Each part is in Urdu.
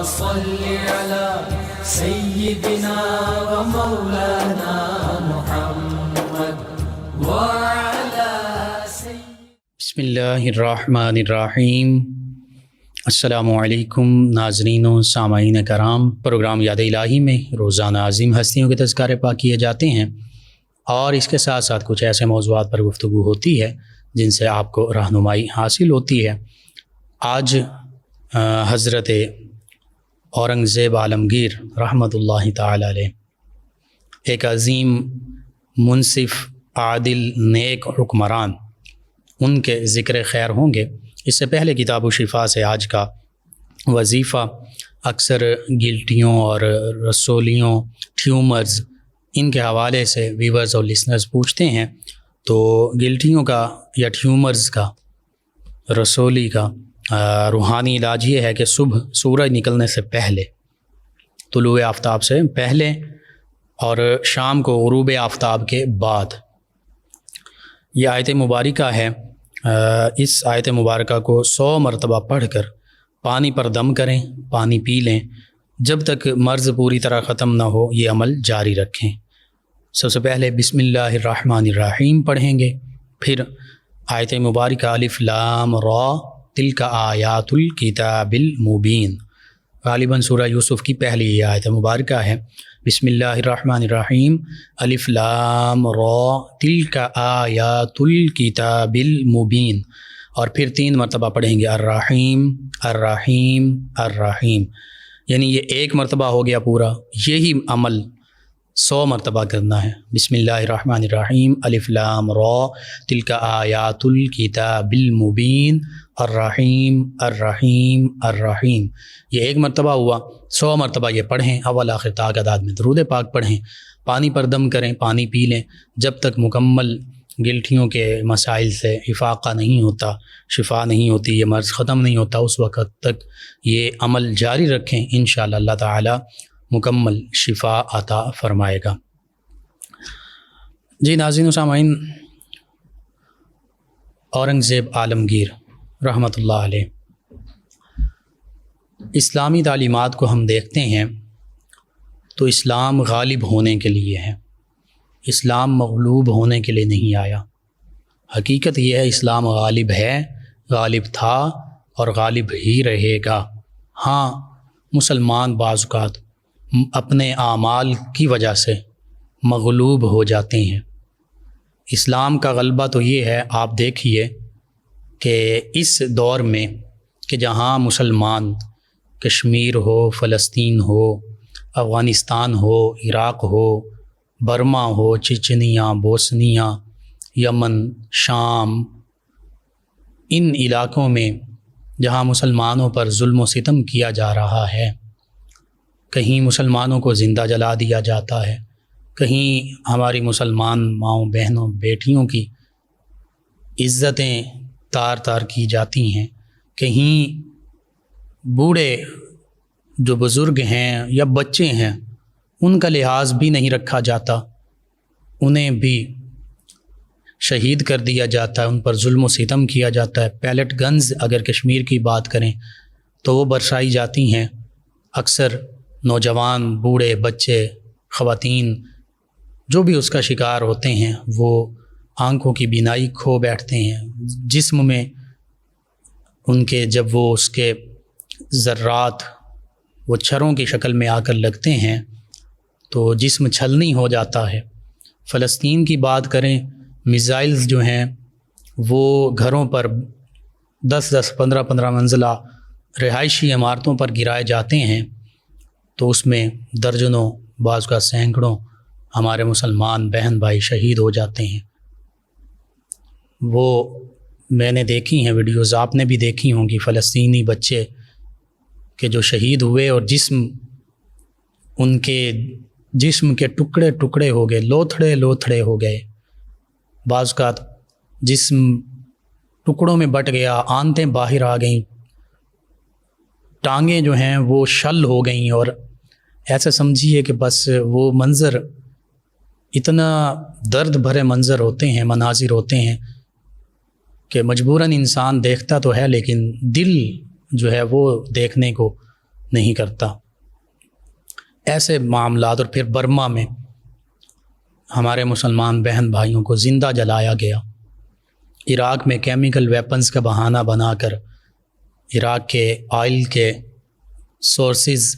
صل على سيدنا ومولانا محمد وعلى بسم اللہ الرحمن الرحیم۔ السلام علیکم ناظرین و سامعین کرام، پروگرام یاد الہی میں روزانہ عظیم ہستیوں کے تذکار پاک کیے جاتے ہیں اور اس کے ساتھ ساتھ کچھ ایسے موضوعات پر گفتگو ہوتی ہے جن سے آپ کو رہنمائی حاصل ہوتی ہے۔ آج حضرت اورنگزیب عالمگیر رحمۃ اللہ تعالی علیہ، ایک عظیم منصف عادل نیک حکمران، ان کے ذکر خیر ہوں گے۔ اس سے پہلے کتاب و شفا سے آج کا وظیفہ اکثر گلٹیوں اور رسولیوں، ٹیومرز، ان کے حوالے سے ویورز اور لسنرز پوچھتے ہیں، تو گلٹیوں کا یا ٹیومرز کا، رسولی کا روحانی علاج یہ ہے کہ صبح سورج نکلنے سے پہلے، طلوع آفتاب سے پہلے، اور شام کو غروب آفتاب کے بعد، یہ آیت مبارکہ ہے، اس آیت مبارکہ کو 100 مرتبہ پڑھ کر پانی پر دم کریں، پانی پی لیں، جب تک مرض پوری طرح ختم نہ ہو یہ عمل جاری رکھیں۔ سب سے پہلے بسم اللہ الرحمن الرحیم پڑھیں گے، پھر آیت مبارکہ الف لام را تلک آیات الکتاب المبین، غالباً سورہ یوسف کی پہلی یہ آیت مبارکہ ہے۔ بسم اللہ الرحمن الرحیم الف لام را تلک آیات الکتاب المبین، اور پھر 3 مرتبہ پڑھیں گے الرحیم الرحیم الرحیم، یعنی یہ 1 مرتبہ ہو گیا پورا، یہی عمل 100 مرتبہ کرنا ہے۔ بسم اللہ الرحمن الرحیم الف لام را تلک آیات الکتاب المبین الرحیم الرحیم الرحیم، یہ 1 مرتبہ ہوا، 100 مرتبہ یہ پڑھیں، اول آخر تا تعداد میں درود پاک پڑھیں، پانی پر دم کریں، پانی پی لیں، جب تک مکمل گلٹیوں کے مسائل سے افاقہ نہیں ہوتا، شفا نہیں ہوتی، یہ مرض ختم نہیں ہوتا، اس وقت تک یہ عمل جاری رکھیں، انشاءاللہ اللہ تعالی مکمل شفا عطا فرمائے گا۔ جی ناظرین و سامعین، اورنگزیب عالمگیر رحمۃ اللہ علیہ، اسلامی تعلیمات کو ہم دیکھتے ہیں تو اسلام غالب ہونے کے لیے ہے، اسلام مغلوب ہونے کے لیے نہیں آیا۔ حقیقت یہ ہے اسلام غالب ہے، غالب تھا اور غالب ہی رہے گا۔ ہاں، مسلمان بعض اوقات اپنے اعمال کی وجہ سے مغلوب ہو جاتے ہیں۔ اسلام کا غلبہ تو یہ ہے، آپ دیکھیے کہ اس دور میں کہ جہاں مسلمان، کشمیر ہو، فلسطین ہو، افغانستان ہو، عراق ہو، برما ہو، چچنیا، بوسنیا، یمن، شام، ان علاقوں میں جہاں مسلمانوں پر ظلم و ستم کیا جا رہا ہے، کہیں مسلمانوں کو زندہ جلا دیا جاتا ہے، کہیں ہماری مسلمان ماؤں، بہنوں، بیٹیوں کی عزتیں تار تار کی جاتی ہیں، کہیں بوڑھے جو بزرگ ہیں یا بچے ہیں ان کا لحاظ بھی نہیں رکھا جاتا، انہیں بھی شہید کر دیا جاتا ہے، ان پر ظلم و ستم کیا جاتا ہے۔ پیلٹ گنز اگر کشمیر کی بات کریں تو وہ برسائی جاتی ہیں، اکثر نوجوان، بوڑھے، بچے، خواتین جو بھی اس کا شکار ہوتے ہیں وہ آنکھوں کی بینائی کھو بیٹھتے ہیں، جسم میں ان کے جب وہ اس کے ذرات وہ چھروں کی شکل میں آ کر لگتے ہیں تو جسم چھلنی ہو جاتا ہے۔ فلسطین کی بات کریں، میزائلز جو ہیں وہ گھروں پر 10-10، 15-15 منزلہ رہائشی عمارتوں پر گرائے جاتے ہیں، تو اس میں درجنوں، بعض کا سینکڑوں ہمارے مسلمان بہن بھائی شہید ہو جاتے ہیں۔ وہ میں نے دیکھی ہیں ویڈیوز، آپ نے بھی دیکھی ہوں گی، فلسطینی بچے کہ جو شہید ہوئے اور ان کے جسم کے ٹکڑے ٹکڑے ہو گئے، لوتھڑے لوتھڑے ہو گئے، بعض کا جسم ٹکڑوں میں بٹ گیا، آنتیں باہر آ گئیں، ٹانگیں جو ہیں وہ شل ہو گئیں، اور ایسا سمجھیے کہ بس وہ منظر اتنا درد بھرے منظر ہوتے ہیں، مناظر ہوتے ہیں کہ مجبوراً انسان دیکھتا تو ہے لیکن دل جو ہے وہ دیکھنے کو نہیں کرتا۔ ایسے معاملات، اور پھر برما میں ہمارے مسلمان بہن بھائیوں کو زندہ جلایا گیا۔ عراق میں کیمیکل ویپنز کا بہانہ بنا کر عراق کے آئل کے سورسز،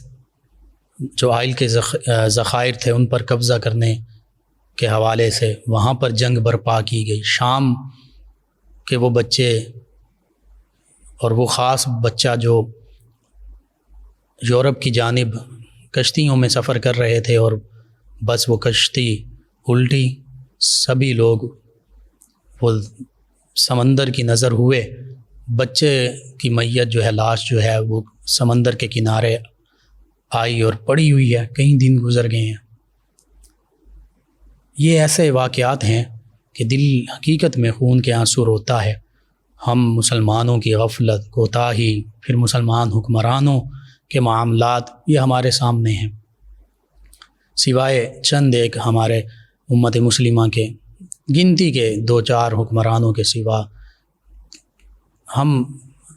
جو آئل کے ذخائر تھے، ان پر قبضہ کرنے کے حوالے سے وہاں پر جنگ برپا کی گئی۔ شام کے وہ بچے، اور وہ خاص بچہ جو یورپ کی جانب کشتیوں میں سفر کر رہے تھے، اور بس وہ کشتی الٹی، سبھی لوگ وہ سمندر کی نظر ہوئے، بچے کی میت جو ہے، لاش جو ہے، وہ سمندر کے کنارے آئی اور پڑی ہوئی ہے، کئی دن گزر گئے ہیں۔ یہ ایسے واقعات ہیں کہ دل حقیقت میں خون کے آنسو روتا ہے۔ ہم مسلمانوں کی غفلت، کوتاہی، پھر مسلمان حکمرانوں کے معاملات، یہ ہمارے سامنے ہیں۔ سوائے چند ایک ہمارے امت مسلمہ کے گنتی کے 2-4 حکمرانوں کے سوا، ہم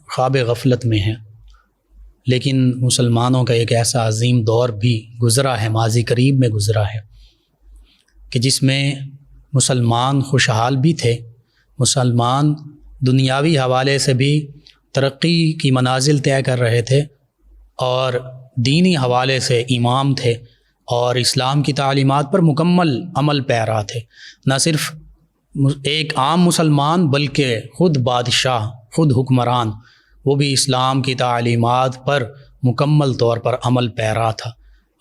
خواب غفلت میں ہیں۔ لیکن مسلمانوں کا ایک ایسا عظیم دور بھی گزرا ہے، ماضی قریب میں گزرا ہے، کہ جس میں مسلمان خوشحال بھی تھے، مسلمان دنیاوی حوالے سے بھی ترقی کی منازل طے کر رہے تھے، اور دینی حوالے سے امام تھے، اور اسلام کی تعلیمات پر مکمل عمل پیرا تھے۔ نہ صرف ایک عام مسلمان بلکہ خود بادشاہ، خود حکمران، وہ بھی اسلام کی تعلیمات پر مکمل طور پر عمل پیرا تھا،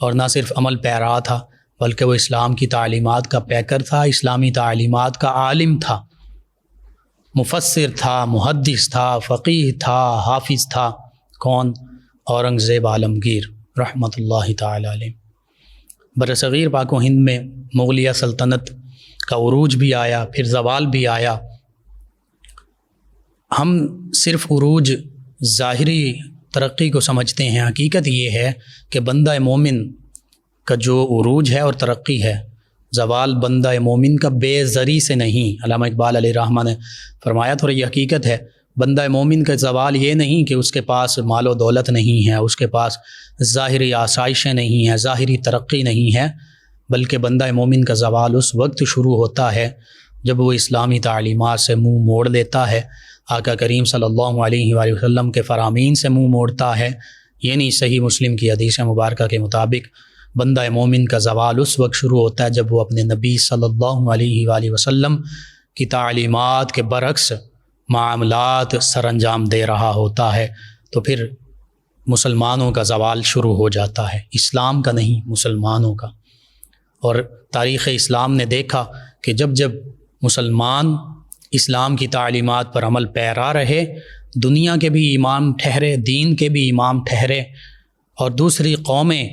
اور نہ صرف عمل پیرا تھا بلکہ وہ اسلام کی تعلیمات کا پیکر تھا، اسلامی تعلیمات کا عالم تھا، مفسر تھا، محدث تھا، فقیہ تھا، حافظ تھا۔ کون؟ اورنگزیب عالمگیر رحمۃ اللہ تعالی علیہ۔ برصغیر پاک و ہند میں مغلیہ سلطنت کا عروج بھی آیا، پھر زوال بھی آیا۔ ہم صرف عروج، ظاہری ترقی کو سمجھتے ہیں، حقیقت یہ ہے کہ بندہ مومن کا جو عروج ہے اور ترقی ہے، زوال بندہ مومن کا بے زری سے نہیں۔ علامہ اقبال علیہ رحمہ نے فرمایا تھا، اور یہ حقیقت ہے، بندہ مومن کا زوال یہ نہیں کہ اس کے پاس مال و دولت نہیں ہے، اس کے پاس ظاہری آسائشیں نہیں ہیں، ظاہری ترقی نہیں ہے، بلکہ بندہ مومن کا زوال اس وقت شروع ہوتا ہے جب وہ اسلامی تعلیمات سے منہ موڑ لیتا ہے، آقا کریم صلی اللہ علیہ وآلہ وسلم کے فرامین سے منہ موڑتا ہے۔ یعنی صحیح مسلم کی حدیث مبارکہ کے مطابق بندہ مومن کا زوال اس وقت شروع ہوتا ہے جب وہ اپنے نبی صلی اللہ علیہ وآلہ وسلم کی تعلیمات کے برعکس معاملات سر انجام دے رہا ہوتا ہے، تو پھر مسلمانوں کا زوال شروع ہو جاتا ہے، اسلام کا نہیں، مسلمانوں کا۔ اور تاریخ اسلام نے دیکھا کہ جب جب مسلمان اسلام کی تعلیمات پر عمل پیرا رہے، دنیا کے بھی امام ٹھہرے، دین کے بھی امام ٹھہرے، اور دوسری قومیں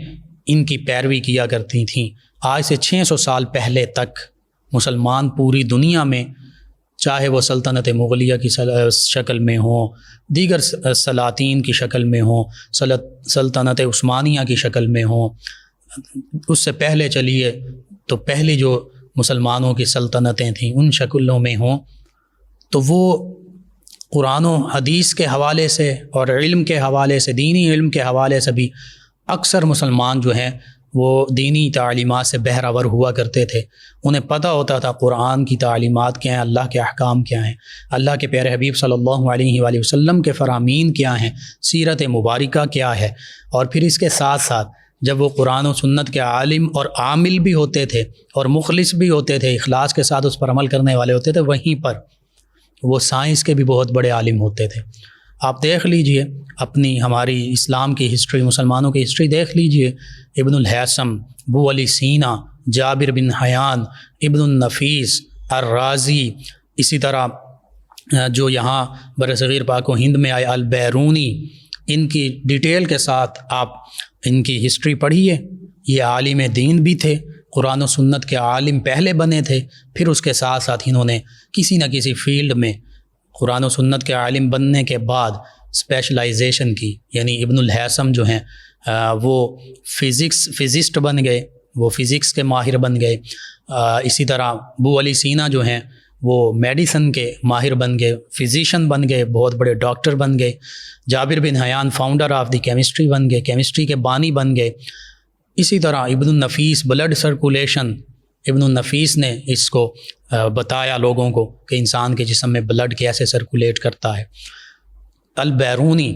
ان کی پیروی کیا کرتی تھیں۔ آج سے 600 سال پہلے تک مسلمان پوری دنیا میں، چاہے وہ سلطنت مغلیہ کی شکل میں ہوں، دیگر سلاطین کی شکل میں ہوں، سلطنت عثمانیہ کی شکل میں ہوں، اس سے پہلے چلیے تو پہلی جو مسلمانوں کی سلطنتیں تھیں ان شکلوں میں ہوں، تو وہ قرآن و حدیث کے حوالے سے اور علم کے حوالے سے، دینی علم کے حوالے سے بھی اکثر مسلمان جو ہیں وہ دینی تعلیمات سے بہرہ ہوا کرتے تھے۔ انہیں پتہ ہوتا تھا قرآن کی تعلیمات کیا ہیں، اللہ کے احکام کیا ہیں، اللہ کے پیارے حبیب صلی اللہ علیہ وآلہ وسلم کے فرامین کیا ہیں، سیرت مبارکہ کیا ہے۔ اور پھر اس کے ساتھ ساتھ جب وہ قرآن و سنت کے عالم اور عامل بھی ہوتے تھے اور مخلص بھی ہوتے تھے، اخلاص کے ساتھ اس پر عمل کرنے والے ہوتے تھے، وہیں پر وہ سائنس کے بھی بہت بڑے عالم ہوتے تھے۔ آپ دیکھ لیجئے اپنی ہماری اسلام کی ہسٹری، مسلمانوں کی ہسٹری دیکھ لیجئے، ابن الہیثم، ابو علی سینا، جابر بن حیان، ابن النفیس، الرازی، اسی طرح جو یہاں برصغیر پاک و ہند میں آئے البیرونی، ان کی ڈیٹیل کے ساتھ آپ ان کی ہسٹری پڑھیے۔ یہ عالم دین بھی تھے، قرآن و سنت کے عالم پہلے بنے تھے، پھر اس کے ساتھ ساتھ انہوں نے کسی نہ کسی فیلڈ میں قرآن و سنت کے عالم بننے کے بعد اسپیشلائزیشن کی۔ یعنی ابن الہیثم جو ہیں وہ فزسٹ بن گئے، وہ فزکس کے ماہر بن گئے۔ اسی طرح ابو علی سینا جو ہیں وہ میڈیسن کے ماہر بن گئے، فزیشین بن گئے، بہت بڑے ڈاکٹر بن گئے۔ جابر بن حیان فاؤنڈر آف دی کیمسٹری بن گئے، کیمسٹری کے بانی بن گئے۔ اسی طرح ابن النفیس بلڈ سرکولیشن، ابن النفیس نے اس کو بتایا لوگوں کو کہ انسان کے جسم میں بلڈ کیسے سرکولیٹ کرتا ہے۔ البیرونی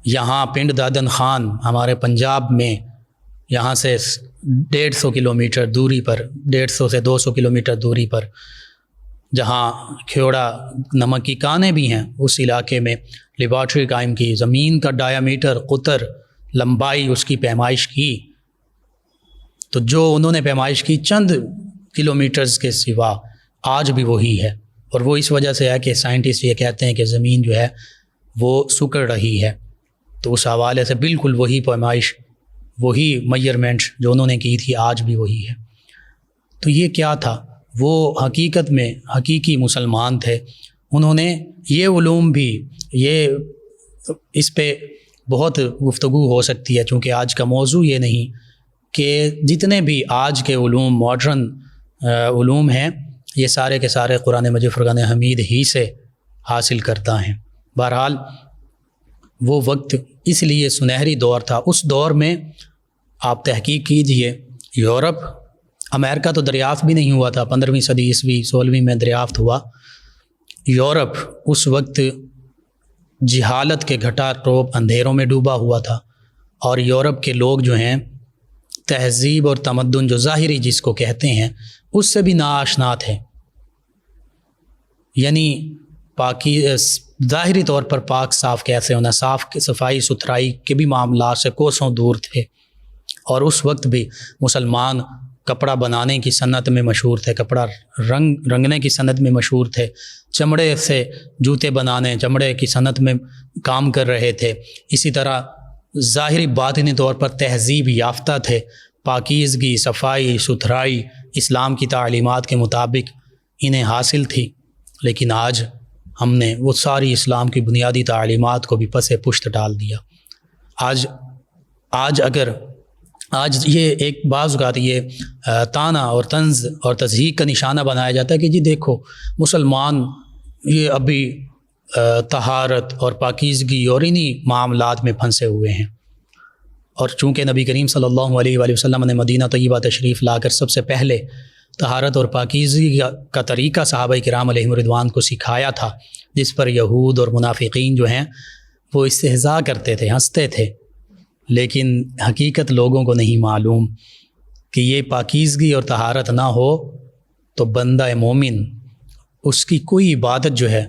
یہاں پنڈ دادن خان ہمارے پنجاب میں، یہاں سے 150 کلومیٹر دوری پر، 150 سے 200 کلومیٹر دوری پر، جہاں کھیوڑا نمک کی کانیں بھی ہیں، اس علاقے میں لیبارٹری قائم کی، زمین کا ڈایامیٹر، قطر، لمبائی اس کی پیمائش کی۔ تو جو انہوں نے پیمائش کی چند کلومیٹرز کے سوا آج بھی وہی ہے، اور وہ اس وجہ سے ہے کہ سائنٹسٹ یہ کہتے ہیں کہ زمین جو ہے وہ سکڑ رہی ہے، تو اس حوالے سے بالکل وہی پیمائش، وہی میئرمنٹ جو انہوں نے کی تھی آج بھی وہی ہے۔ تو یہ کیا تھا؟ وہ حقیقت میں حقیقی مسلمان تھے۔ انہوں نے یہ علوم بھی، یہ اس پہ بہت گفتگو ہو سکتی ہے چونکہ آج کا موضوع یہ نہیں، کہ جتنے بھی آج کے علوم، ماڈرن علوم ہیں، یہ سارے کے سارے قرآن مجید فرقان حمید ہی سے حاصل کرتا ہیں۔ بہرحال وہ وقت اس لیے سنہری دور تھا۔ اس دور میں آپ تحقیق کیجئے، یورپ، امریکہ تو دریافت بھی نہیں ہوا تھا، 15ویں صدی عیسوی 16ویں میں دریافت ہوا۔ یورپ اس وقت جہالت کے گھٹا ٹوپ اندھیروں میں ڈوبا ہوا تھا، اور یورپ کے لوگ جو ہیں تہذیب اور تمدن جو ظاہری جس کو کہتے ہیں اس سے بھی ناآشنا تھے، یعنی پاکی ظاہری طور پر پاک صاف کیسے ہونا، صفائی ستھرائی کے بھی معاملات سے کوسوں دور تھے۔ اور اس وقت بھی مسلمان کپڑا بنانے کی صنعت میں مشہور تھے، کپڑا رنگنے کی صنعت میں مشہور تھے، چمڑے سے جوتے بنانے، چمڑے کی صنعت میں کام کر رہے تھے۔ اسی طرح ظاہری باطنی طور پر تہذیب یافتہ تھے، پاکیزگی، صفائی ستھرائی اسلام کی تعلیمات کے مطابق انہیں حاصل تھی۔ لیکن آج ہم نے وہ ساری اسلام کی بنیادی تعلیمات کو بھی پس پشت ڈال دیا۔ آج یہ ایک بعض اوقات یہ تانا اور طنز اور تضحیک کا نشانہ بنایا جاتا ہے کہ جی دیکھو مسلمان یہ ابھی طہارت اور پاکیزگی اور انہی معاملات میں پھنسے ہوئے ہیں۔ اور چونکہ نبی کریم صلی اللہ علیہ وآلہ وسلم نے مدینہ طیبہ تشریف لا کر سب سے پہلے طہارت اور پاکیزگی کا طریقہ صحابہ کرام علیہم رضوان کو سکھایا تھا، جس پر یہود اور منافقین جو ہیں وہ استہزاء کرتے تھے، ہنستے تھے، لیکن حقیقت لوگوں کو نہیں معلوم کہ یہ پاکیزگی اور طہارت نہ ہو تو بندہ مومن اس کی کوئی عبادت جو ہے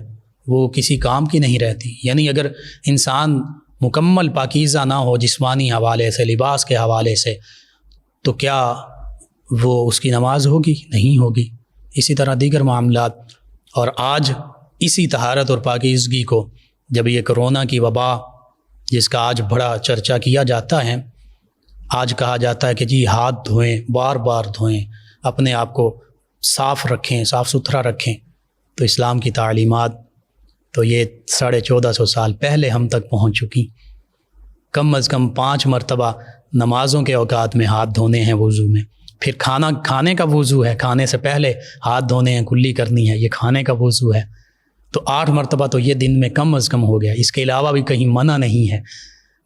وہ کسی کام کی نہیں رہتی۔ یعنی اگر انسان مکمل پاکیزہ نہ ہو جسمانی حوالے سے، لباس کے حوالے سے، تو کیا وہ اس کی نماز ہوگی؟ نہیں ہوگی۔ اسی طرح دیگر معاملات۔ اور آج اسی طہارت اور پاکیزگی کو جب یہ کرونا کی وبا جس کا آج بڑا چرچا کیا جاتا ہے، آج کہا جاتا ہے کہ جی ہاتھ دھوئیں، بار بار دھوئیں، اپنے آپ کو صاف رکھیں، صاف ستھرا رکھیں، تو اسلام کی تعلیمات تو یہ 1450 سال پہلے ہم تک پہنچ چکی۔ کم از کم 5 مرتبہ نمازوں کے اوقات میں ہاتھ دھونے ہیں وضو میں، پھر کھانے کا وضو ہے، کھانے سے پہلے ہاتھ دھونے ہیں، کلی کرنی ہے، یہ کھانے کا وضو ہے، تو 8 مرتبہ تو یہ دن میں کم از کم ہو گیا۔ اس کے علاوہ بھی کہیں منع نہیں ہے،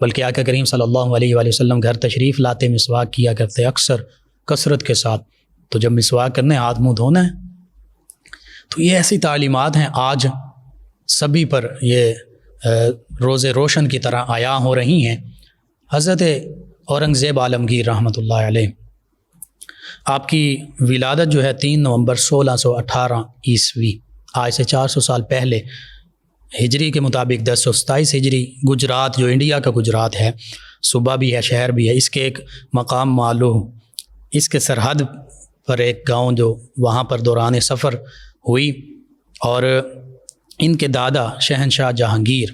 بلکہ آقا کریم صلی اللہ علیہ وآلہ وسلم گھر تشریف لاتے مسواک کیا کرتے اکثر کثرت کے ساتھ، تو جب مسواک کرنے ہاتھ منہ دھونا ہے۔ تو یہ ایسی تعلیمات ہیں آج سبھی پر یہ روز روشن کی طرح عیاں ہو رہی ہیں۔ حضرت اورنگزیب عالمگیر رحمۃ اللہ علیہ، آپ کی ولادت جو ہے 3 نومبر 1618 عیسوی، آج سے 400 سال پہلے، ہجری کے مطابق 1027 ہجری، گجرات جو انڈیا کا گجرات ہے، صوبہ بھی ہے، شہر بھی ہے، اس کے ایک مقام معلوم، اس کے سرحد پر ایک گاؤں جو وہاں پر دوران سفر ہوئی، اور ان کے دادا شہنشاہ جہانگیر،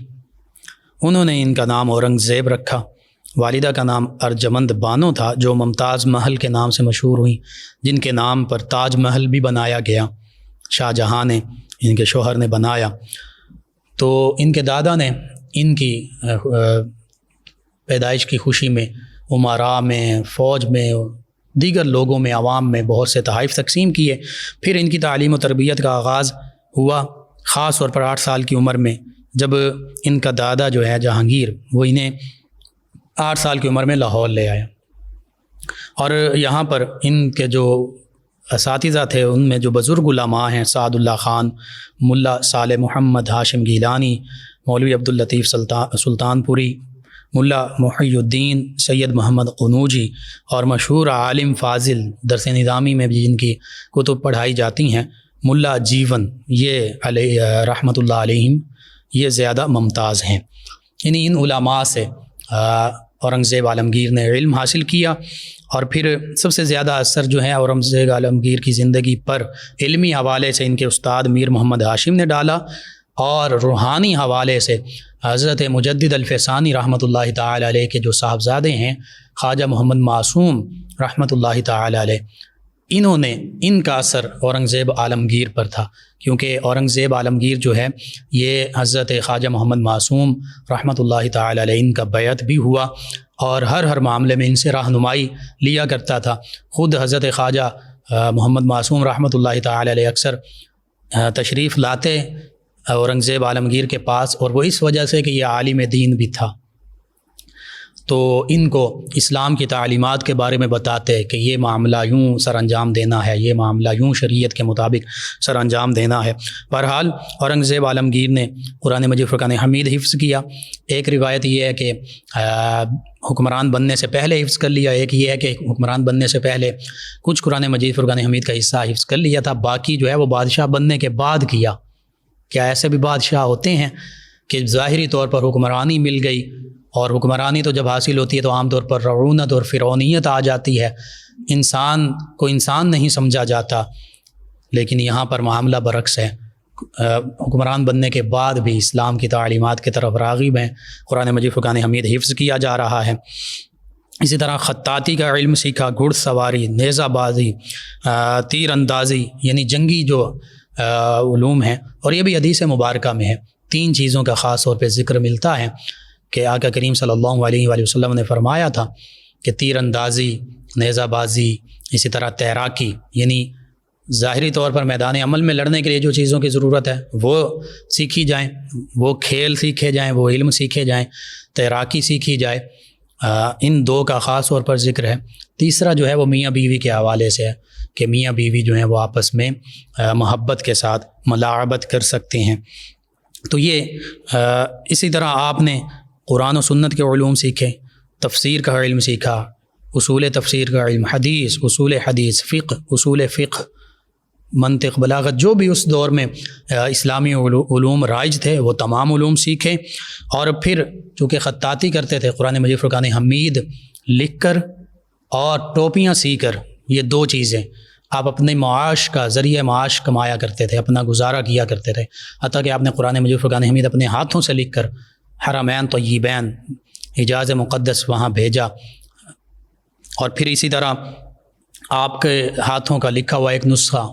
انہوں نے ان کا نام اورنگزیب رکھا۔ والدہ کا نام ارجمند بانو تھا، جو ممتاز محل کے نام سے مشہور ہوئیں، جن کے نام پر تاج محل بھی بنایا گیا، شاہ جہاں نے، ان کے شوہر نے بنایا۔ تو ان کے دادا نے ان کی پیدائش کی خوشی میں امراء میں، فوج میں، دیگر لوگوں میں، عوام میں بہت سے تحائف تقسیم کیے۔ پھر ان کی تعلیم و تربیت کا آغاز ہوا، خاص طور پر 8 سال کی عمر میں، جب ان کا دادا جو ہے جہانگیر وہ انہیں 8 سال کی عمر میں لاہور لے آیا، اور یہاں پر ان کے جو اساتذہ تھے ان میں جو بزرگ علماء ہیں، سعد اللہ خان، ملا صالح محمد ہاشم گیلانی، مولوی عبداللطیف سلطان پوری، ملا محی الدین سید محمد قنوجی، اور مشہور عالم فاضل درس نظامی میں بھی جن کی کتب پڑھائی جاتی ہیں، ملا جیون، یہ علیہ رحمۃ اللہ علیہم یہ زیادہ ممتاز ہیں۔ یعنی ان علماء سے اورنگزیب عالمگیر نے علم حاصل کیا، اور پھر سب سے زیادہ اثر جو ہے اورنگزیب عالمگیر کی زندگی پر علمی حوالے سے ان کے استاد میر محمد ہاشم نے ڈالا، اور روحانی حوالے سے حضرت مجدد الفسانی رحمۃ اللہ تعالی علیہ کے جو صاحبزادے ہیں خواجہ محمد معصوم رحمۃ اللہ تعالی علیہ، انہوں نے ان کا اثر اورنگزیب عالمگیر پر تھا، کیونکہ اورنگزیب عالمگیر جو ہے یہ حضرت خواجہ محمد معصوم رحمۃ اللہ تعالی علیہ ان کا بیعت بھی ہوا، اور ہر معاملے میں ان سے رہنمائی لیا کرتا تھا۔ خود حضرت خواجہ محمد معصوم رحمۃ اللہ تعالی علیہ اکثر تشریف لاتے اورنگزیب عالمگیر کے پاس، اور وہ اس وجہ سے کہ یہ عالم دین بھی تھا، تو ان کو اسلام کی تعلیمات کے بارے میں بتاتے کہ یہ معاملہ یوں سر انجام دینا ہے، یہ معاملہ یوں شریعت کے مطابق سر انجام دینا ہے۔ بہرحال اورنگزیب عالمگیر نے قرآن مجید فرقان حمید حفظ کیا۔ ایک روایت یہ ہے کہ حکمران بننے سے پہلے حفظ کر لیا، ایک یہ ہے کہ حکمران بننے سے پہلے کچھ قرآن مجید فرقان حمید کا حصہ حفظ کر لیا تھا، باقی جو ہے وہ بادشاہ بننے کے بعد کیا۔ کیا ایسے بھی بادشاہ ہوتے ہیں کہ ظاہری طور پر حکمرانی مل گئی، اور حکمرانی تو جب حاصل ہوتی ہے تو عام طور پر رعونت اور فرعونیت آ جاتی ہے، انسان کو انسان نہیں سمجھا جاتا، لیکن یہاں پر معاملہ برعکس ہے، حکمران بننے کے بعد بھی اسلام کی تعلیمات کی طرف راغب ہیں، قرآن مجید فرقان حمید حفظ کیا جا رہا ہے۔ اسی طرح خطاطی کا علم سیکھا، گھڑ سواری، نیزہ بازی، تیر اندازی، یعنی جنگی جو علوم ہیں، اور یہ بھی حدیث مبارکہ میں ہے۔ 3 چیزوں کا خاص طور پہ ذکر ملتا ہے کہ آقا کریم صلی اللہ علیہ وآلہ وسلم نے فرمایا تھا کہ تیر اندازی، نیزہ بازی، اسی طرح تیراکی، یعنی ظاہری طور پر میدان عمل میں لڑنے کے لیے جو چیزوں کی ضرورت ہے وہ سیکھی جائیں، وہ کھیل سیکھے جائیں، وہ علم سیکھے جائیں، تیراکی سیکھی جائے۔ ان 2 کا خاص طور پر ذکر ہے۔ تیسرا جو ہے وہ میاں بیوی کے حوالے سے ہے کہ میاں بیوی جو ہیں وہ آپس میں محبت کے ساتھ ملاعبت کر سکتے ہیں۔ تو یہ اسی طرح آپ نے قرآن و سنت کے علوم سیکھے، تفسیر کا علم سیکھا، اصول تفسیر کا علم، حدیث، اصول حدیث، فقہ، اصول فقہ، منطق، بلاغت، جو بھی اس دور میں اسلامی علوم رائج تھے وہ تمام علوم سیکھے۔ اور پھر چونکہ خطاطی کرتے تھے، قرآن مجید فرقان حمید لکھ کر اور ٹوپیاں سی کر، یہ 2 چیزیں آپ اپنے معاش کا ذریعہ معاش کمایا کرتے تھے، اپنا گزارا کیا کرتے تھے، حتیٰ کہ آپ نے قرآن مجید فرقان حمید اپنے ہاتھوں سے لکھ کر حرمین طیبین، حجاز مقدس وہاں بھیجا۔ اور پھر اسی طرح آپ کے ہاتھوں کا لکھا ہوا ایک نسخہ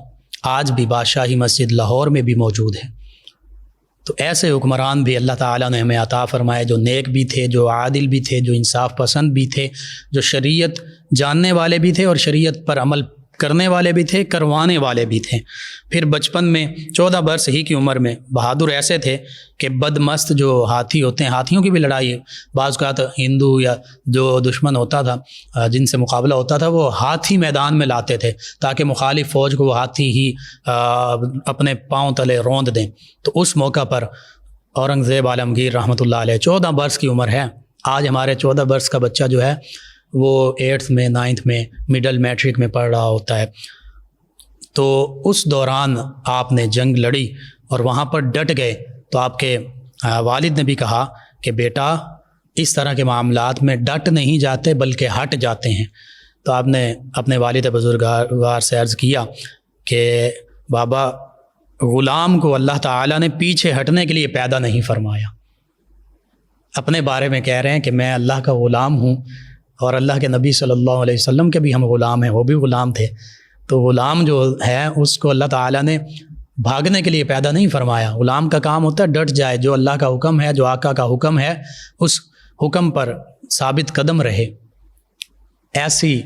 آج بھی بادشاہی مسجد لاہور میں بھی موجود ہے۔ تو ایسے حکمران بھی اللہ تعالیٰ نے ہمیں عطا فرمائے، جو نیک بھی تھے، جو عادل بھی تھے، جو انصاف پسند بھی تھے، جو شریعت جاننے والے بھی تھے اور شریعت پر عمل کرنے والے بھی تھے، کروانے والے بھی تھے۔ پھر بچپن میں 14 برس ہی کی عمر میں بہادر ایسے تھے کہ بدمست جو ہاتھی ہوتے ہیں، ہاتھیوں کی بھی لڑائی بعض اوقات ہندو یا جو دشمن ہوتا تھا جن سے مقابلہ ہوتا تھا وہ ہاتھی میدان میں لاتے تھے تاکہ مخالف فوج کو وہ ہاتھی ہی اپنے پاؤں تلے روند دیں۔ تو اس موقع پر اورنگزیب عالمگیر رحمۃ اللہ علیہ 14 برس کی عمر ہے۔ آج ہمارے 14 برس کا بچہ جو ہے وہ 8th میں 9th میں مڈل میٹرک میں پڑھ رہا ہوتا ہے۔ تو اس دوران آپ نے جنگ لڑی اور وہاں پر ڈٹ گئے، تو آپ کے والد نے بھی کہا کہ بیٹا اس طرح کے معاملات میں ڈٹ نہیں جاتے بلکہ ہٹ جاتے ہیں۔ تو آپ نے اپنے والد بزرگوار سے عرض کیا کہ بابا، غلام کو اللہ تعالیٰ نے پیچھے ہٹنے کے لیے پیدا نہیں فرمایا۔ اپنے بارے میں کہہ رہے ہیں کہ میں اللہ کا غلام ہوں، اور اللہ کے نبی صلی اللہ علیہ وسلم کے بھی ہم غلام ہیں، وہ بھی غلام تھے۔ تو غلام جو ہے اس کو اللہ تعالیٰ نے بھاگنے کے لیے پیدا نہیں فرمایا۔ غلام کا کام ہوتا ہے ڈٹ جائے، جو اللہ کا حکم ہے، جو آقا کا حکم ہے اس حکم پر ثابت قدم رہے۔ ایسی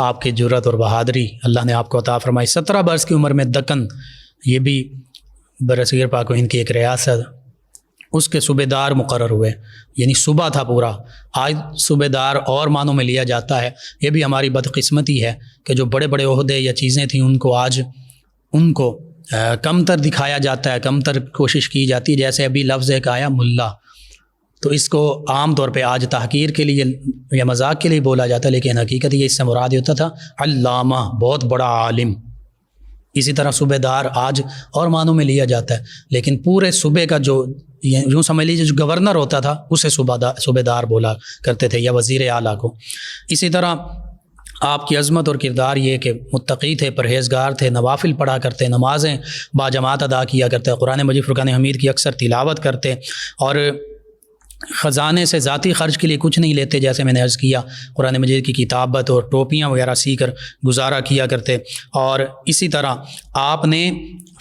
آپ کی جرأت اور بہادری اللہ نے آپ کو عطا فرمائی۔ 17 برس کی عمر میں دکن، یہ بھی برصغیر پاک و ہند کی ایک ریاست، اس کے صوبے دار مقرر ہوئے، یعنی صوبہ تھا پورا، آج صوبے دار اور معنوں میں لیا جاتا ہے۔ یہ بھی ہماری بدقسمتی ہے کہ جو بڑے بڑے عہدے یا چیزیں تھیں ان کو آج ان کو کم تر دکھایا جاتا ہے، کم تر کوشش کی جاتی ہے۔ جیسے ابھی لفظ ایک آیا ملا، تو اس کو عام طور پہ آج تحقیر کے لیے یا مذاق کے لیے بولا جاتا ہے، لیکن حقیقت یہ اس سے مراد ہوتا تھا علامہ، بہت بڑا عالم۔ اسی طرح صوبے دار آج اور معنوں میں لیا جاتا ہے، لیکن پورے صوبے کا جو یوں سمجھ لیجیے جو گورنر ہوتا تھا اسے صوبے دار بولا کرتے تھے، یا وزیر اعلیٰ کو۔ اسی طرح آپ کی عظمت اور کردار یہ کہ متقی تھے، پرہیزگار تھے، نوافل پڑھا کرتے، نمازیں باجماعت ادا کیا کرتے، قرآن مجید فرقان حمید کی اکثر تلاوت کرتے، اور خزانے سے ذاتی خرچ کے لیے کچھ نہیں لیتے، جیسے میں نے عرض کیا قرآن مجید کی کتابت اور ٹوپیاں وغیرہ سی کر گزارا کیا کرتے۔ اور اسی طرح آپ نے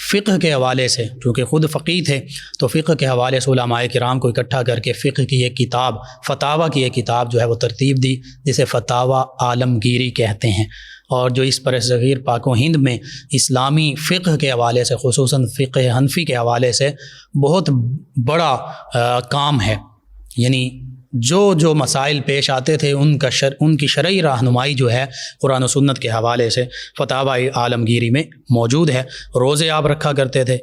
فقہ کے حوالے سے، چونکہ خود فقیہ تھے، تو فقہ کے حوالے سے علماء کرام کو اکٹھا کر کے فقہ کی ایک کتاب، فتاویٰ کی ایک کتاب جو ہے وہ ترتیب دی، جسے فتاویٰ عالمگیری کہتے ہیں۔ اور جو اس برصغیر پاک و ہند میں اسلامی فقہ کے حوالے سے، خصوصاً فقہ حنفی کے حوالے سے بہت بڑا کام ہے، یعنی جو مسائل پیش آتے تھے ان کی شرعی رہنمائی جو ہے قرآن و سنت کے حوالے سے فتاویٰ عالمگیری میں موجود ہے۔ روزے آپ رکھا کرتے تھے،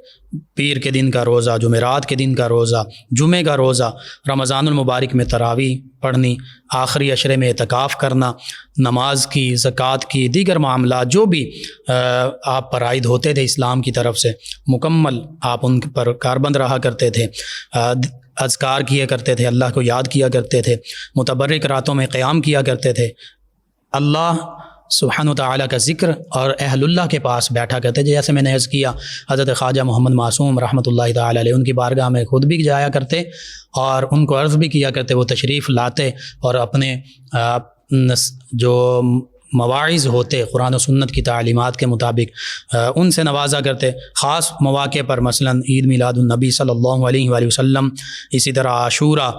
پیر کے دن کا روزہ، جمعرات کے دن کا روزہ، جمعے کا روزہ، رمضان المبارک میں تراویح پڑھنی، آخری عشرے میں اعتکاف کرنا، نماز کی، زکوٰۃ کی، دیگر معاملات جو بھی آپ پر عائد ہوتے تھے اسلام کی طرف سے، مکمل آپ ان پر کاربند رہا کرتے تھے، اذکار کیا کرتے تھے، اللہ کو یاد کیا کرتے تھے، متبرک راتوں میں قیام کیا کرتے تھے، اللہ سبحانہ وتعالیٰ کا ذکر اور اہل اللہ کے پاس بیٹھا کرتے تھے۔ جیسے میں نے عرض کیا حضرت خواجہ محمد معصوم رحمۃ اللہ تعالیٰ علیہ، ان کی بارگاہ میں خود بھی جایا کرتے اور ان کو عرض بھی کیا کرتے، وہ تشریف لاتے اور اپنے جو مواعظ ہوتے قرآن و سنت کی تعلیمات کے مطابق ان سے نوازا کرتے، خاص مواقع پر، مثلاً عید میلاد النبی صلی اللہ علیہ وآلہ وسلم، اسی طرح عاشورہ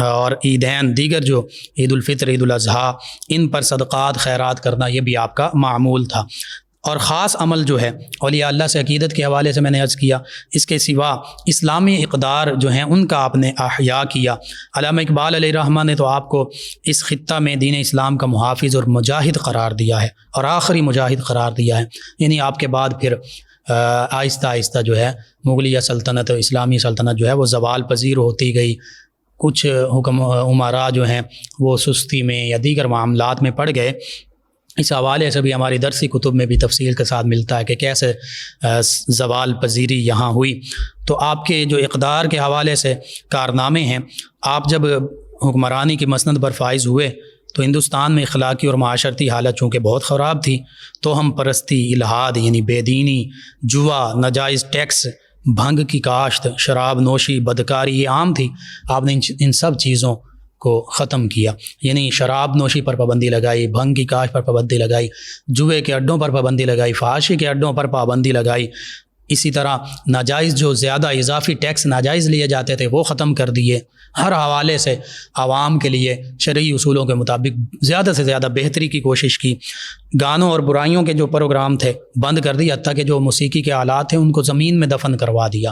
اور عیدین، دیگر جو عید الفطر، عید الاضحیٰ، ان پر صدقات خیرات کرنا یہ بھی آپ کا معمول تھا۔ اور خاص عمل جو ہے اولیاء اللہ سے عقیدت کے حوالے سے میں نے عرض کیا، اس کے سوا اسلامی اقدار جو ہیں ان کا آپ نے احیاء کیا۔ علامہ اقبال علیہ الرحمہ نے تو آپ کو اس خطہ میں دین اسلام کا محافظ اور مجاہد قرار دیا ہے، اور آخری مجاہد قرار دیا ہے، یعنی آپ کے بعد پھر آہستہ آہستہ جو ہے مغلیہ سلطنت، اسلامی سلطنت جو ہے وہ زوال پذیر ہوتی گئی، کچھ امراء جو ہیں وہ سستی میں یا دیگر معاملات میں پڑ گئے۔ اس حوالے سے بھی ہماری درسی کتب میں بھی تفصیل کے ساتھ ملتا ہے کہ کیسے زوال پذیری یہاں ہوئی۔ تو آپ کے جو اقدار کے حوالے سے کارنامے ہیں، آپ جب حکمرانی کی مسند پر فائز ہوئے تو ہندوستان میں اخلاقی اور معاشرتی حالت چونکہ بہت خراب تھی، تو ہم پرستی، الحاد یعنی بے دینی، جوا، ناجائز ٹیکس، بھنگ کی کاشت، شراب نوشی، بدکاری یہ عام تھی۔ آپ نے ان سب چیزوں کو ختم کیا، یعنی شراب نوشی پر پابندی لگائی، بھنگ کی کاشت پر پابندی لگائی، جوئے کے اڈوں پر پابندی لگائی، فحاشی کے اڈوں پر پابندی لگائی، اسی طرح ناجائز جو زیادہ اضافی ٹیکس ناجائز لیے جاتے تھے وہ ختم کر دیے۔ ہر حوالے سے عوام کے لیے شرعی اصولوں کے مطابق زیادہ سے زیادہ بہتری کی کوشش کی۔ گانوں اور برائیوں کے جو پروگرام تھے بند کر دیے، حتیٰ کہ جو موسیقی کے آلات تھے ان کو زمین میں دفن کروا دیا۔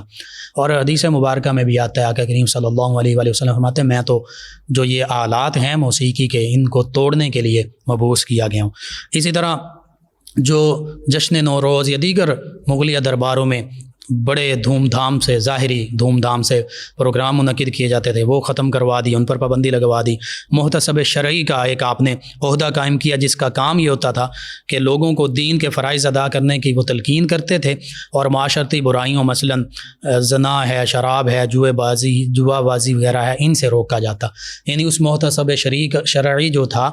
اور حدیث مبارکہ میں بھی آتا ہے، آقا کریم صلی اللہ علیہ وآلہ وسلم فرماتے ہیں، میں تو جو یہ آلات ہیں موسیقی کے ان کو توڑنے کے لیے مبعوث کیا گیا ہوں۔ اسی طرح جو جشن نوروز یا دیگر مغلیہ درباروں میں بڑے دھوم دھام سے، ظاہری دھوم دھام سے پروگرام منعقد کیے جاتے تھے وہ ختم کروا دی، ان پر پابندی لگوا دی۔ محتسب شرعی کا ایک آپ نے عہدہ قائم کیا جس کا کام یہ ہوتا تھا کہ لوگوں کو دین کے فرائض ادا کرنے کی وہ تلقین کرتے تھے، اور معاشرتی برائیوں مثلاً زنا ہے، شراب ہے، جوا بازی وغیرہ ہے، ان سے روکا جاتا۔ یعنی اس محتسب شرعی جو تھا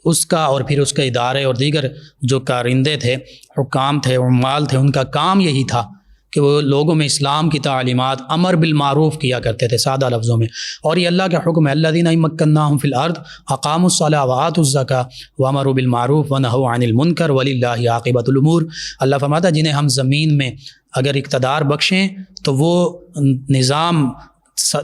اس کا، اور پھر اس کے ادارے اور دیگر جو کارندے تھے، حکام تھے، عمال تھے، ان کا کام یہی تھا کہ وہ لوگوں میں اسلام کی تعلیمات، امر بالمعروف کیا کرتے تھے سادہ لفظوں میں۔ اور یہ اللہ کا حکم ہے، الذین مکناہم فی الارض اقاموا الصلاۃ وآتوا الزکاۃ وامروا بالمعروف ونہوا عن المنکر وللہ عاقبۃ الامور۔ اللہ فرماتا ہے جنہیں ہم زمین میں اگر اقتدار بخشیں تو وہ نظام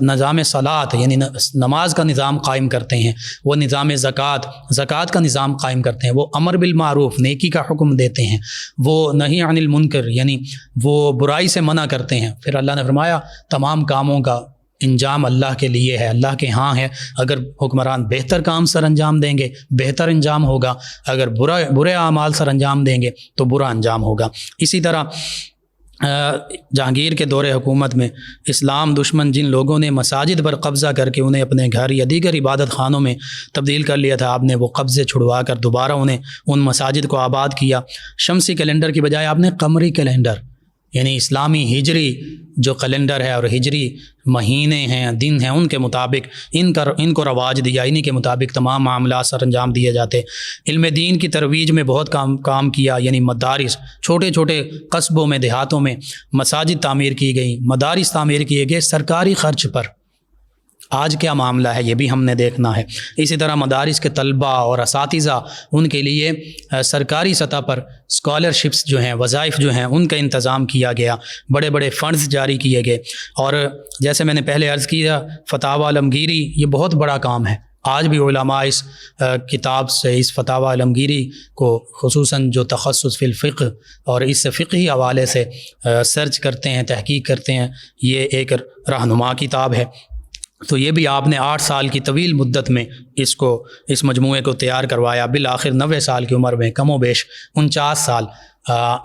نظام صلاۃ یعنی نماز کا نظام قائم کرتے ہیں، وہ نظام زکوٰۃ کا نظام قائم کرتے ہیں، وہ امر بالمعروف نیکی کا حکم دیتے ہیں، وہ نہی عن المنکر یعنی وہ برائی سے منع کرتے ہیں۔ پھر اللہ نے فرمایا تمام کاموں کا انجام اللہ کے لیے ہے، اللہ کے ہاں ہے۔ اگر حکمران بہتر کام سر انجام دیں گے بہتر انجام ہوگا، اگر برے اعمال سر انجام دیں گے تو برا انجام ہوگا۔ اسی طرح جہانگیر کے دور حکومت میں اسلام دشمن جن لوگوں نے مساجد پر قبضہ کر کے انہیں اپنے گھر یا دیگر عبادت خانوں میں تبدیل کر لیا تھا، آپ نے وہ قبضے چھڑوا کر دوبارہ انہیں ان مساجد کو آباد کیا۔ شمسی کیلنڈر کی بجائے آپ نے قمری کیلنڈر یعنی اسلامی ہجری جو کیلنڈر ہے اور ہجری مہینے ہیں دن ہیں ان کے مطابق ان کو رواج دیا، انہی کے مطابق تمام معاملات سر انجام دیے جاتے۔ علم دین کی ترویج میں بہت کام کیا، یعنی مدارس چھوٹے چھوٹے قصبوں میں دیہاتوں میں مساجد تعمیر کی گئی، مدارس تعمیر کیے گئے سرکاری خرچ پر۔ آج کیا معاملہ ہے یہ بھی ہم نے دیکھنا ہے۔ اسی طرح مدارس کے طلباء اور اساتذہ ان کے لیے سرکاری سطح پر اسکالرشپس جو ہیں وظائف جو ہیں ان کا انتظام کیا گیا، بڑے بڑے فنڈز جاری کیے گئے۔ اور جیسے میں نے پہلے عرض کیا فتاوی عالمگیری یہ بہت بڑا کام ہے۔ آج بھی علماء اس کتاب سے اس فتاوی عالمگیری کو خصوصاً جو تخصص فی الفقہ اور اس فقہی حوالے سے سرچ کرتے ہیں تحقیق کرتے ہیں، یہ ایک رہنما کتاب ہے۔ تو یہ بھی آپ نے 8 سال کی طویل مدت میں اس مجموعے کو تیار کروایا، بالآخر 90 سال کی عمر میں کم و بیش 49 سال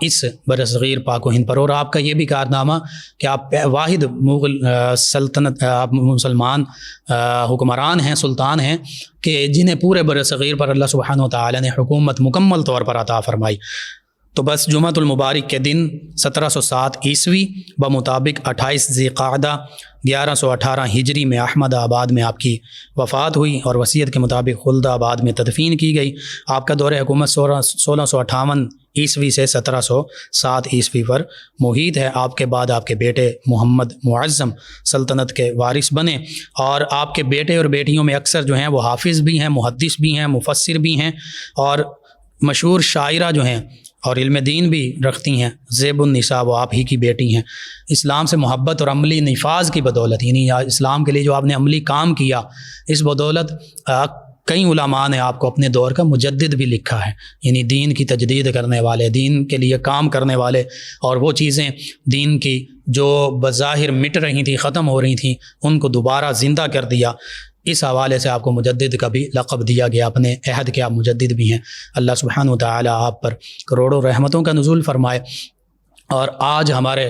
اس برصغیر پاک و ہند پر۔ اور آپ کا یہ بھی کارنامہ کہ آپ واحد مغل سلطنت آپ مسلمان حکمران ہیں، سلطان ہیں کہ جنہیں پورے برصغیر پر اللہ سبحانہ و تعالی نے حکومت مکمل طور پر عطا فرمائی۔ تو بس جمعۃ المبارک کے دن 1707 عیسوی بمطابق 28 ذی قعدہ 1118 ہجری میں احمد آباد میں آپ کی وفات ہوئی اور وصیت کے مطابق خلد آباد میں تدفین کی گئی۔ آپ کا دور حکومت 1658 عیسوی سے 1707 عیسوی پر محیط ہے۔ آپ کے بعد آپ کے بیٹے محمد معظم سلطنت کے وارث بنے، اور آپ کے بیٹے اور بیٹیوں میں اکثر جو ہیں وہ حافظ بھی ہیں، محدث بھی ہیں، مفسر بھی ہیں، اور مشہور شاعرہ جو ہیں اور علم دین بھی رکھتی ہیں۔ زیب النساء وہ آپ ہی کی بیٹی ہیں۔ اسلام سے محبت اور عملی نفاذ کی بدولت یعنی اسلام کے لیے جو آپ نے عملی کام کیا، اس بدولت کئی علماء نے آپ کو اپنے دور کا مجدد بھی لکھا ہے، یعنی دین کی تجدید کرنے والے، دین کے لیے کام کرنے والے، اور وہ چیزیں دین کی جو بظاہر مٹ رہی تھیں ختم ہو رہی تھیں ان کو دوبارہ زندہ کر دیا۔ اس حوالے سے آپ کو مجدد کا بھی لقب دیا گیا، اپنے عہد کے آپ مجدد بھی ہیں۔ اللہ سبحانہ و تعالی آپ پر کروڑوں رحمتوں کا نزول فرمائے۔ اور آج ہمارے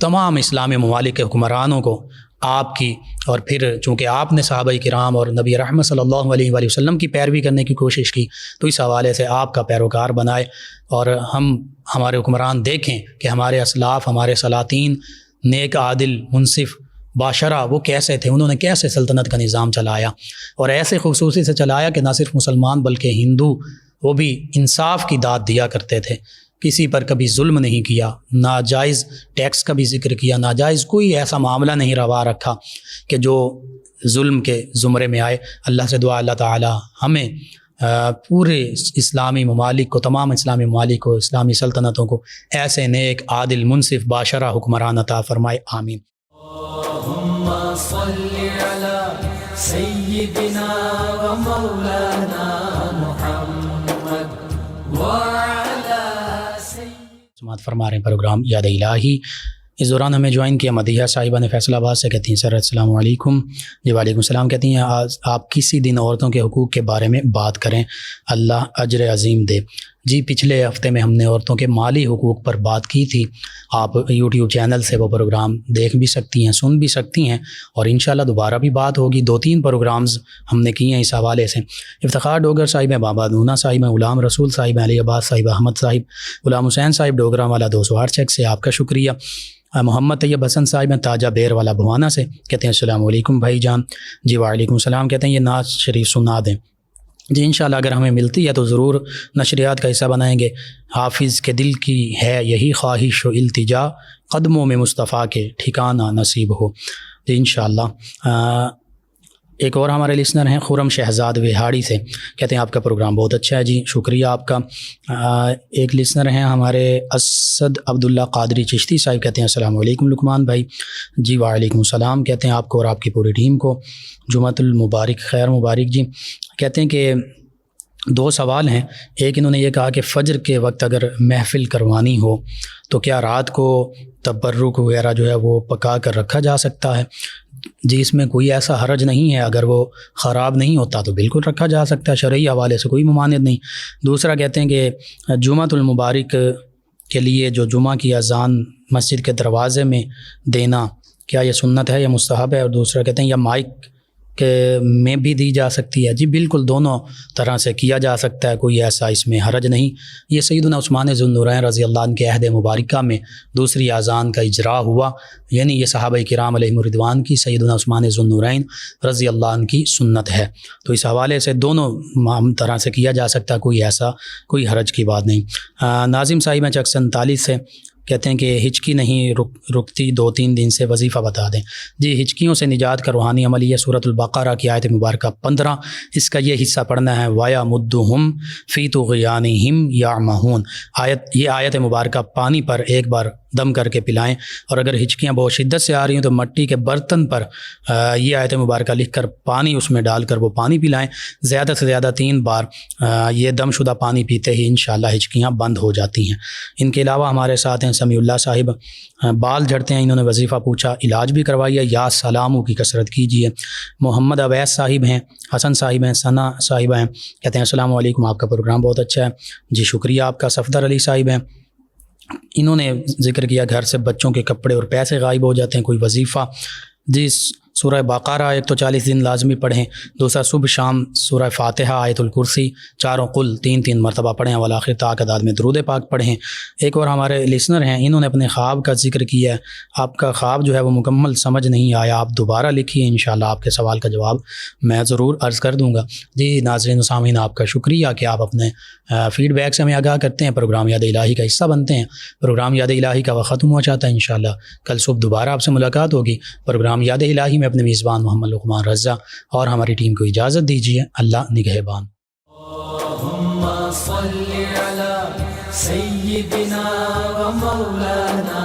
تمام اسلامی ممالک کے حکمرانوں کو آپ کی، اور پھر چونکہ آپ نے صحابہ کرام اور نبی رحمت صلی اللہ علیہ وآلہ وسلم کی پیروی کرنے کی کوشش کی، تو اس حوالے سے آپ کا پیروکار بنائے، اور ہمارے حکمران دیکھیں کہ ہمارے اسلاف، ہمارے سلاطین نیک، عادل، منصف، باشرہ وہ کیسے تھے، انہوں نے کیسے سلطنت کا نظام چلایا، اور ایسے خصوصی سے چلایا کہ نہ صرف مسلمان بلکہ ہندو وہ بھی انصاف کی داد دیا کرتے تھے، کسی پر کبھی ظلم نہیں کیا، ناجائز ٹیکس کا بھی ذکر کیا، ناجائز کوئی ایسا معاملہ نہیں روا رکھا کہ جو ظلم کے زمرے میں آئے۔ اللہ سے دعا اللہ تعالی ہمیں پورے اسلامی ممالک کو، تمام اسلامی ممالک کو، اسلامی سلطنتوں کو ایسے نیک، عادل، منصف، باشرہ حکمران عطا فرمائے، آمین۔ اللهم صل على سيدنا ومولانا محمد وعلى سماعت فرما رہے ہیں پروگرام یاد الہی۔ اس دوران ہمیں جوائن کیا مدیحہ صاحبہ نے فیصل آباد سے، کہتی ہیں سر السلام علیکم۔ جی وعلیکم السلام۔ کہتی ہیں آپ کسی دن عورتوں کے حقوق کے بارے میں بات کریں، اللہ اجر عظیم دے۔ جی پچھلے ہفتے میں ہم نے عورتوں کے مالی حقوق پر بات کی تھی، آپ یوٹیوب چینل سے وہ پروگرام دیکھ بھی سکتی ہیں، سن بھی سکتی ہیں، اور انشاءاللہ دوبارہ بھی بات ہوگی۔ 2-3 پروگرامز ہم نے کیے ہیں اس حوالے سے۔ افتخار ڈوگر صاحب ہیں، بابا نونا صاحب ہیں، غلام رسول صاحب ہیں، علی عباس صاحب، احمد صاحب، غلام حسین صاحب ڈوگرا والا 208 چیک سے، آپ کا شکریہ۔ محمد طیب حسن صاحب ہیں تاجہ بیر والا بھوانا سے، کہتے ہیں السلام علیکم بھائی جان۔ جی وعلیکم السلام۔ کہتے ہیں یہ نعت شریف سنا دیں۔ جی انشاءاللہ اگر ہمیں ملتی ہے تو ضرور نشریات کا حصہ بنائیں گے۔ حافظ کے دل کی ہے یہی خواہش و التجا، قدموں میں مصطفیٰ کے ٹھکانہ نصیب ہو۔ جی انشاءاللہ ایک اور ہمارے لسنر ہیں خرم شہزاد وہاڑی سے، کہتے ہیں آپ کا پروگرام بہت اچھا ہے جی، شکریہ آپ کا۔ ایک لسنر ہیں ہمارے اسد عبداللہ قادری چشتی صاحب، کہتے ہیں السلام علیکم لقمان بھائی۔ جی وعلیکم السلام، کہتے ہیں آپ کو اور آپ کی پوری ٹیم کو جمعۃ المبارک، خیر مبارک جی۔ کہتے ہیں کہ دو سوال ہیں، ایک انہوں نے یہ کہا کہ فجر کے وقت اگر محفل کروانی ہو تو کیا رات کو تبرک وغیرہ جو ہے وہ پکا کر رکھا جا سکتا ہے؟ جی اس میں کوئی ایسا حرج نہیں ہے، اگر وہ خراب نہیں ہوتا تو بالکل رکھا جا سکتا ہے، شرعی حوالے سے کوئی ممانعت نہیں۔ دوسرا کہتے ہیں کہ جمعۃ المبارک کے لیے جو جمعہ کی اذان مسجد کے دروازے میں دینا، کیا یہ سنت ہے یا مستحب ہے؟ اور دوسرا کہتے ہیں یا مائک کہ میں بھی دی جا سکتی ہے؟ جی بالکل دونوں طرح سے کیا جا سکتا ہے، کوئی ایسا اس میں حرج نہیں۔ یہ سیدنا عثمان ذو النورین رضی اللہ عنہ کے عہد مبارکہ میں دوسری اذان کا اجراء ہوا، یعنی یہ صحابہ کرام علیہم الرضوان کی، سیدنا عثمان ذو النورین رضی اللہ عنہ کی سنت ہے، تو اس حوالے سے دونوں طرح سے کیا جا سکتا ہے، کوئی ایسا کوئی حرج کی بات نہیں۔ ناظم صاحب ہیں چک 47 سے، کہتے ہیں کہ ہچکی نہیں رکتی 2-3 دن سے، وظیفہ بتا دیں۔ جی ہچکیوں سے نجات کا روحانی عمل یہ سورۃ البقرہ کی آیت مبارکہ 15، اس کا یہ حصہ پڑھنا ہے، وَيَمُدُّهُمْ فِي طُغْيَانِهِمْ يَعْمَهُونَ۔ یہ آیت مبارکہ پانی پر ایک بار دم کر کے پلائیں، اور اگر ہچکیاں بہت شدت سے آ رہی ہیں تو مٹی کے برتن پر یہ آیت مبارکہ لکھ کر پانی اس میں ڈال کر وہ پانی پلائیں، زیادہ سے زیادہ 3 بار یہ دم شدہ پانی پیتے ہی انشاءاللہ ہچکیاں بند ہو جاتی ہیں۔ ان کے علاوہ ہمارے ساتھ ہیں سمیع اللہ صاحب، بال جھڑتے ہیں، انہوں نے وظیفہ پوچھا، علاج بھی کروائیے، یا سلاموں کی کثرت کیجیے۔ محمد اویس صاحب ہیں، حسن صاحب ہیں، ثنا صاحبہ ہیں، کہتے ہیں السلام علیکم، آپ کا پروگرام بہت اچھا ہے جی، شکریہ آپ کا۔ صفدر علی صاحب ہیں، انہوں نے ذکر کیا گھر سے بچوں کے کپڑے اور پیسے غائب ہو جاتے ہیں، کوئی وظیفہ؟ جی سورہ بقرہ 140 دن لازمی پڑھیں، دوسرا صبح شام سورہ فاتحہ، آیت الکرسی، چاروں قل 3 مرتبہ پڑھیں، والآخر تا تعداد میں درود پاک پڑھیں۔ ایک اور ہمارے لسنر ہیں، انہوں نے اپنے خواب کا ذکر کیا ہے، آپ کا خواب جو ہے وہ مکمل سمجھ نہیں آیا، آپ دوبارہ لکھیے، انشاءاللہ آپ کے سوال کا جواب میں ضرور عرض کر دوں گا۔ جی ناظرین و سامعین، آپ کا شکریہ کہ آپ اپنے فیڈ بیک سے ہمیں آگاہ کرتے ہیں، پروگرام یاد الہی کا حصہ بنتے ہیں۔ پروگرام یاد الہی کا وقت ختم ہوا چاہتا ہے، انشاءاللہ کل صبح دوبارہ آپ سے ملاقات ہوگی۔ پروگرام یاد الہی میں اپنے میزبان محمد لقمان رضا اور ہماری ٹیم کو اجازت دیجیے، اللہ نگہبان۔ اللہم صل علی سیدنا و مولانا